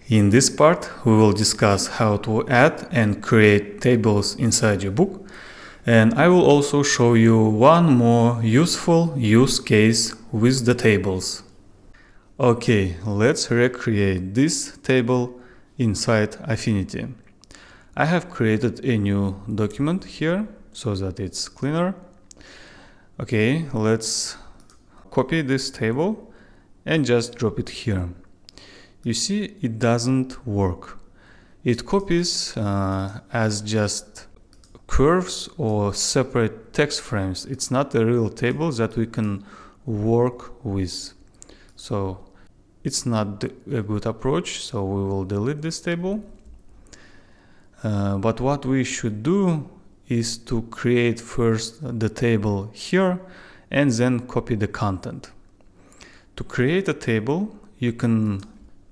In this part, we will discuss how to add and create tables inside your book, and I will also show you one more useful use case with the tables. Okay, let's recreate this table inside Affinity. I have created a new document here so that it's cleaner. Okay, let's copy this table and just drop it here. You see, it doesn't work. It copies as just curves or separate text frames. It's not a real table that we can work with. So it's not a good approach, so we will delete this table. But what we should do is to create first the table here and then copy the content. To create a table, you can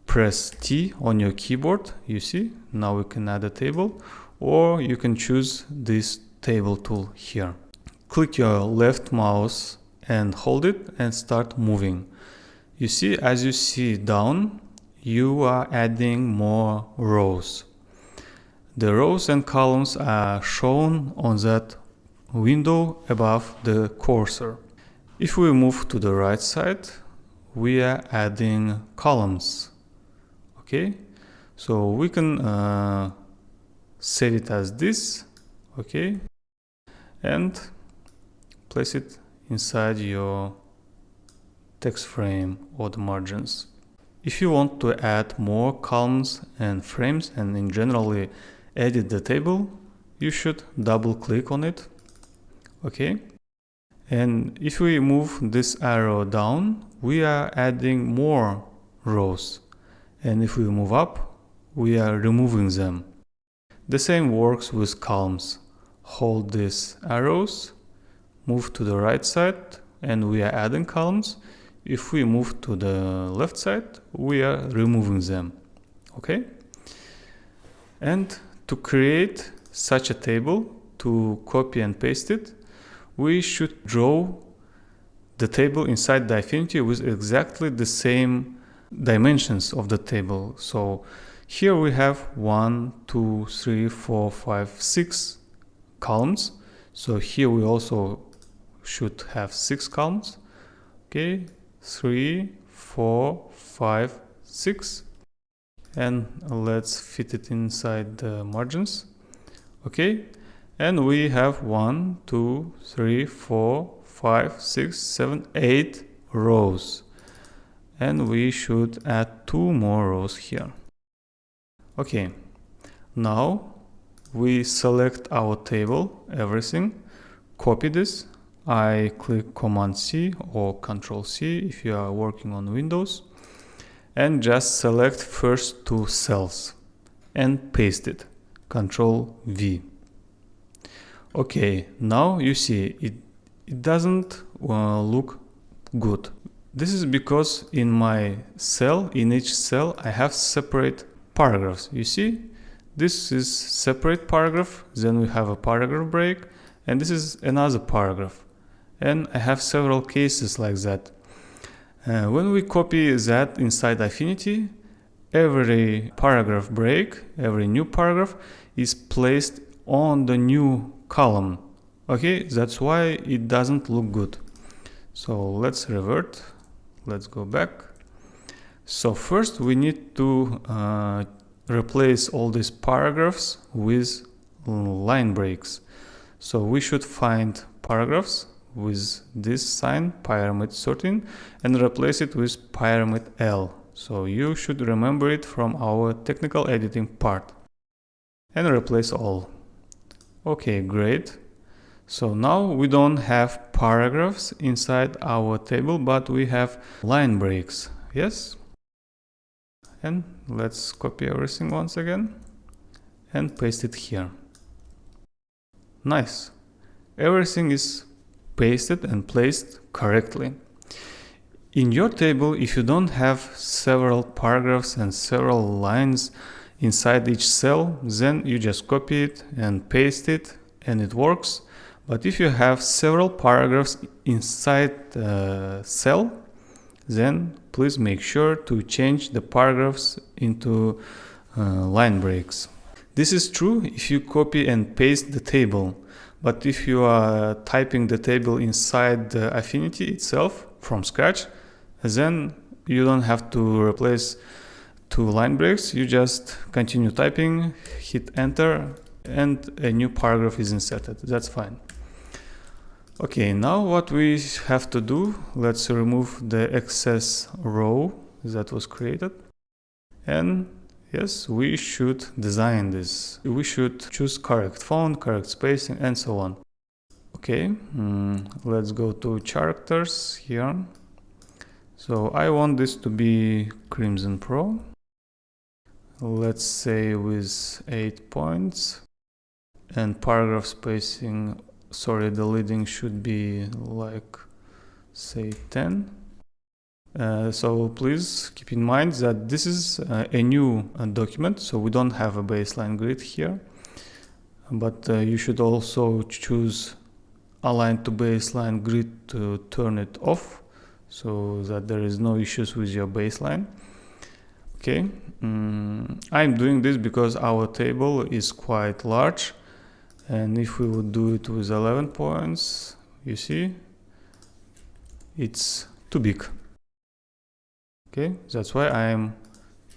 press T on your keyboard. You see, now we can add a table, or you can choose this table tool here. Click your left mouse and hold it and start moving. You see, as you see down, you are adding more rows. The rows and columns are shown on that window above the cursor. If we move to the right side, we are adding columns. Okay, so we can save it as this, okay, and place it inside your text frame or the margins. If you want to add more columns and frames and in generally edit the table, you should double click on it. Okay, and if we move this arrow down, we are adding more rows, and if we move up, we are removing them. The same works with columns. Hold these arrows, move to the right side, and we are adding columns. If we move to the left side, we are removing them. Okay? And to create such a table, to copy and paste it, we should draw the table inside the Affinity with exactly the same dimensions of the table. So here we have 1, 2, 3, 4, 5, 6 columns. So here we also should have 6 columns. Okay, 3, 4, 5, 6. And let's fit it inside the margins. Okay, and we have 1, 2, 3, 4, 5, 6, 7, 8 rows. And we should add 2 more rows here. Okay, now we select our table, everything, copy this. I click Command C or Control C if you are working on Windows, and just select first 2 cells and paste it, Control V. Okay, now you see it doesn't look good. This is because in my cell, in each cell, I have separate paragraphs. You see, this is separate paragraph, then we have a paragraph break, and this is another paragraph. And I have several cases like that. When we copy that inside Affinity, every paragraph break, every new paragraph is placed on the new column. Okay, that's why it doesn't look good. So let's revert. Let's go back. So first we need to replace all these paragraphs with line breaks. So we should find paragraphs with this sign, pyramid 13, and replace it with pyramid L. So you should remember it from our technical editing part. And replace all. Okay, great. So now we don't have paragraphs inside our table, but we have line breaks. Yes? And let's copy everything once again and paste it here. Nice. Everything is pasted and placed correctly. In your table, if you don't have several paragraphs and several lines inside each cell, then you just copy it and paste it and it works. But if you have several paragraphs inside the cell, then please make sure to change the paragraphs into line breaks. This is true if you copy and paste the table, but if you are typing the table inside the Affinity itself from scratch, then you don't have to replace two line breaks. You just continue typing, hit enter, and a new paragraph is inserted. That's fine. Okay, now what we have to do, let's remove the excess row that was created. And yes, we should design this. We should choose correct font, correct spacing, and so on. Okay, let's go to characters here. So I want this to be Crimson Pro. Let's say with 8 points. And paragraph spacing, sorry, the leading should be like, say, 10. So please keep in mind that this is a new document, so we don't have a baseline grid here. But you should also choose Align to Baseline Grid to turn it off, so that there is no issues with your baseline. Okay, I'm doing this because our table is quite large. And if we would do it with 11 points, you see, it's too big. Okay, that's why I'm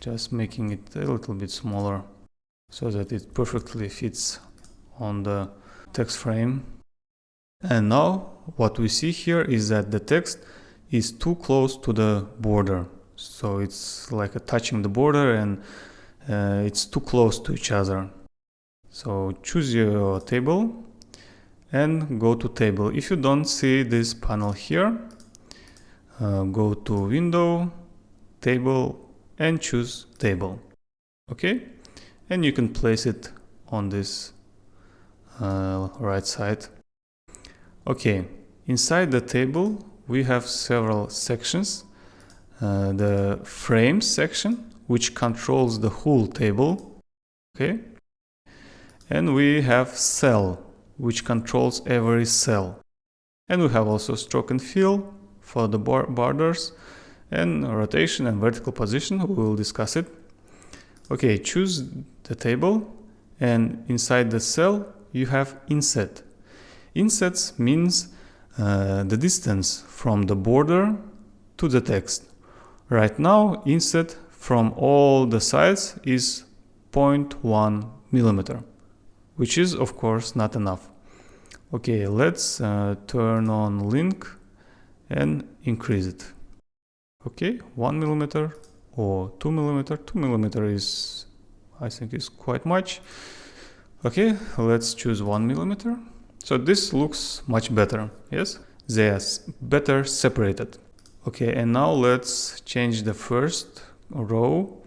just making it a little bit smaller so that it perfectly fits on the text frame. And now what we see here is that the text is too close to the border. So it's like touching the border and it's too close to each other. So choose your table and go to table. If you don't see this panel here, go to window, table, and choose table. Okay, and you can place it on this right side. Okay, inside the table we have several sections. The frame section, which controls the whole table. Okay. And we have cell, which controls every cell. And we have also stroke and fill for the borders, and rotation and vertical position. We will discuss it. Okay, choose the table, and inside the cell you have inset. Insets means the distance from the border to the text. Right now, inset from all the sides is 0.1 millimeter. Which is, of course, not enough. Okay, let's turn on link and increase it. Okay, 1 millimeter or 2 millimeter. 2 millimeter is, I think, is quite much. Okay, let's choose 1 millimeter. So this looks much better. Yes, they are better separated. Okay, and now let's change the first row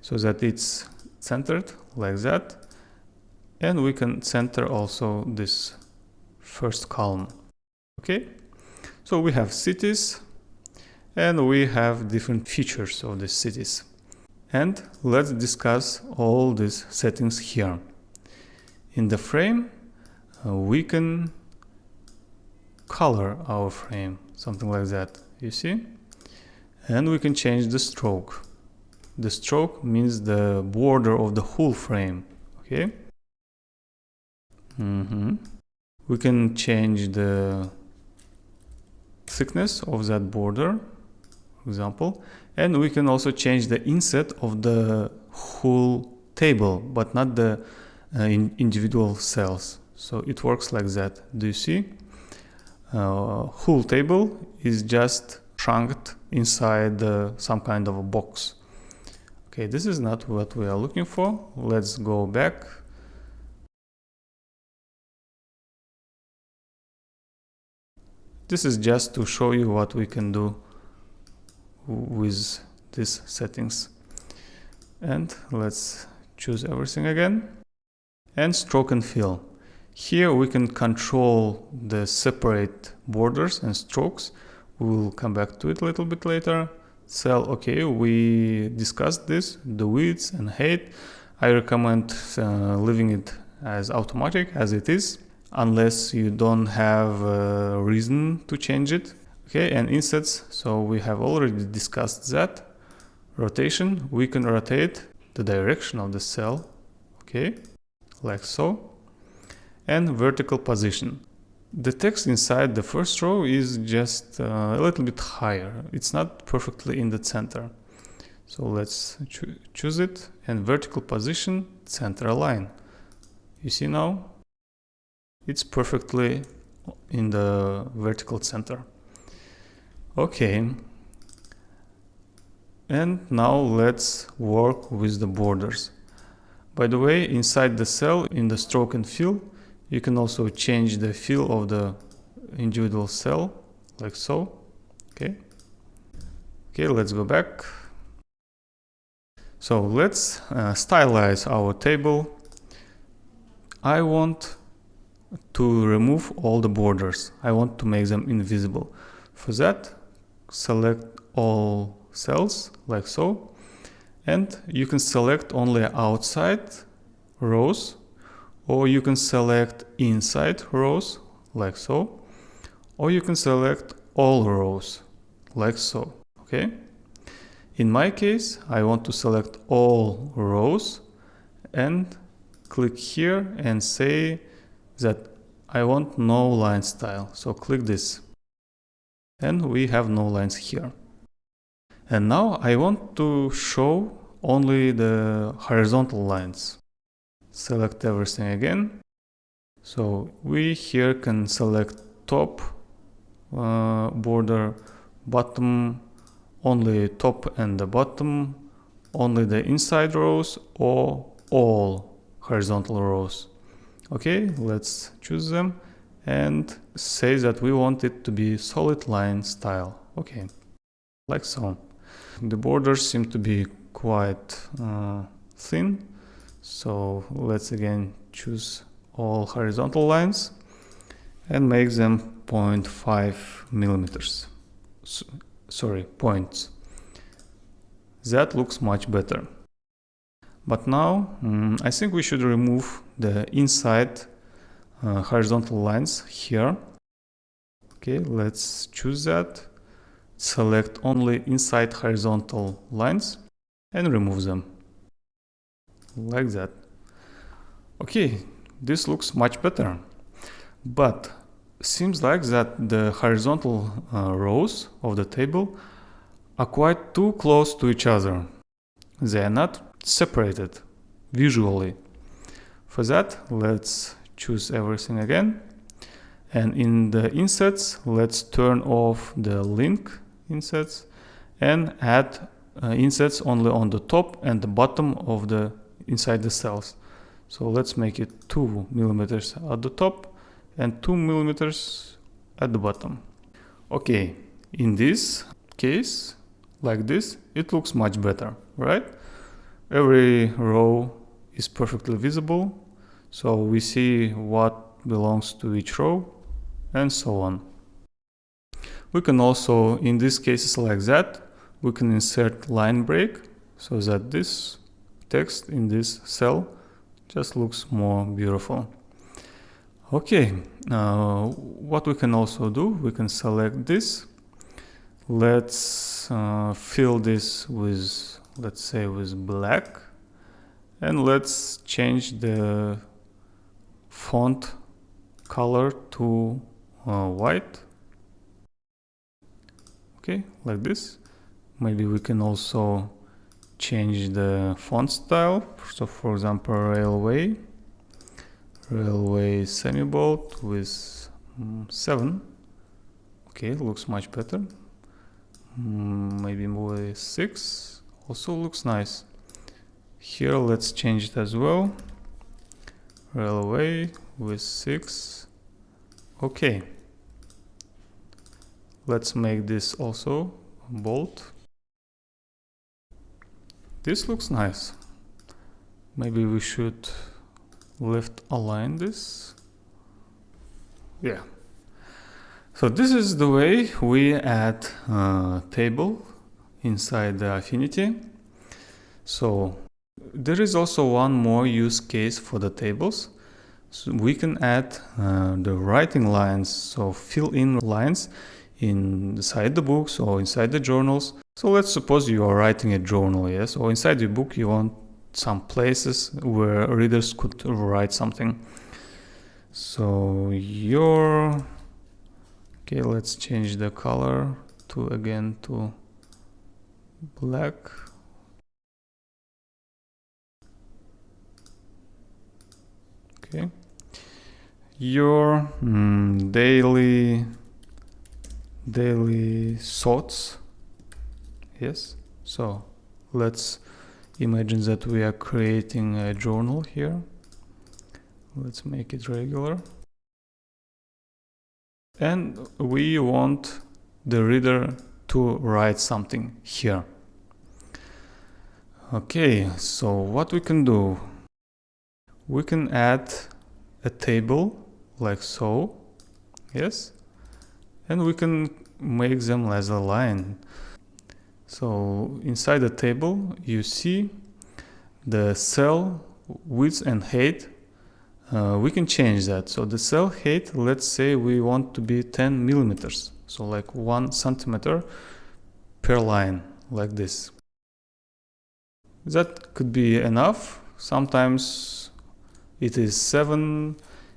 so that it's centered like that. And we can center also this first column. Okay, so we have cities and we have different features of the cities. And let's discuss all these settings here. In the frame, we can color our frame, something like that, you see? And we can change the stroke. The stroke means the border of the whole frame, okay? We can change the thickness of that border, for example, and we can also change the inset of the whole table, but not the individual cells. So it works like that. Do you see? Whole table is just chunked inside some kind of a box. Okay, this is not what we are looking for. Let's go back. This is just to show you what we can do with these settings. And let's choose everything again. And stroke and fill. Here we can control the separate borders and strokes. We will come back to it a little bit later. Cell, okay, we discussed this, the width and height. I recommend leaving it as automatic as it is, unless you don't have a reason to change it. Okay, and insets, so we have already discussed that. Rotation, we can rotate the direction of the cell, okay, like so. And vertical position. The text inside the first row is just a little bit higher. It's not perfectly in the center. So let's choose it, and vertical position, center align. You see now? It's perfectly in the vertical center. Okay. And now let's work with the borders. By the way, inside the cell, in the stroke and fill, you can also change the fill of the individual cell, like so. Okay. Okay, let's go back. So let's stylize our table. I want to remove all the borders. I want to make them invisible. For that, select all cells, like so. And you can select only outside rows, or you can select inside rows, like so, or you can select all rows, like so, okay? In my case, I want to select all rows and click here and say that I want no line style. So click this. And we have no lines here. And now I want to show only the horizontal lines. Select everything again. So we here can select top border, bottom, only top and the bottom, only the inside rows, or all horizontal rows. Okay, let's choose them and say that we want it to be solid line style. Okay, like so. The borders seem to be quite thin, so let's again choose all horizontal lines and make them 0.5 millimeters. Sorry, points. That looks much better. But now I think we should remove the inside horizontal lines here. Okay, let's choose that. Select only inside horizontal lines and remove them. Like that. Okay, this looks much better. But seems like that the horizontal rows of the table are quite too close to each other. They are not separated visually. For that, let's choose everything again. And in the insets, let's turn off the link insets and add insets only on the top and the bottom of the inside the cells. So let's make it 2 millimeters at the top and 2 millimeters at the bottom. Okay, in this case, like this, it looks much better, right? Every row is perfectly visible, so we see what belongs to each row and so on. We can also, in these cases like that, we can insert line break so that this text in this cell just looks more beautiful. Okay, what we can also do, we can select this. Let's fill this with, let's say, with black, and let's change the font color to white. Okay, like this. Maybe we can also change the font style. So for example, railway semi-bold with 7. Okay, looks much better. Maybe more 6 also looks nice. Here let's change it as well. Railway with 6. Okay. Let's make this also bold. This looks nice. Maybe we should left align this. Yeah. So this is the way we add a table inside the Affinity. So there is also one more use case for the tables. So we can add the writing lines, so fill in lines inside the books or inside the journals. So let's suppose you are writing a journal, yes, or inside your book you want some places where readers could write something. So okay, let's change the color to black. Okay, your daily thoughts, yes. So let's imagine that we are creating a journal here. Let's make it regular, and we want the reader to write something here. Okay, so what we can do, we can add a table like so, yes, and we can make them as a line. So inside the table you see the cell width and height. We can change that. So the cell height, let's say we want to be 10 millimeters, so like 1 centimeter per line, like this. That could be enough. Sometimes it is 7.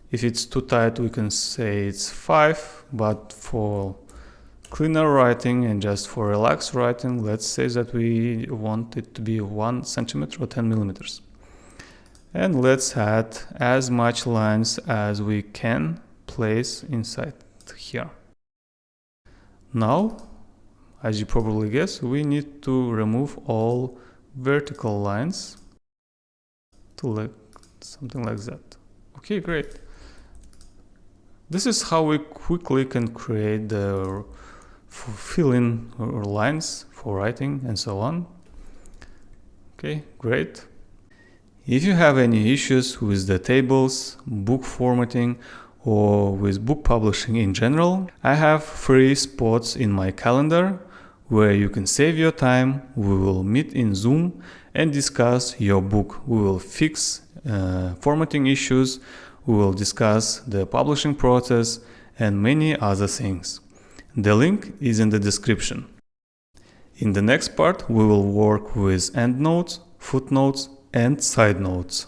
If it's too tight, we can say it's 5, but for cleaner writing and just for relaxed writing, let's say that we want it to be 1 centimeter or 10 millimeters. And let's add as much lines as we can place inside here. Now, as you probably guess, we need to remove all vertical lines to like something like that. Okay, great. This is how we quickly can create the fill-in lines for writing and so on. Okay, great. If you have any issues with the tables, book formatting, or with book publishing in general, I have free spots in my calendar where you can save your time. We will meet in Zoom and discuss your book. We will fix formatting issues, we will discuss the publishing process and many other things. The link is in the description. In the next part, we will work with endnotes, footnotes, and side notes.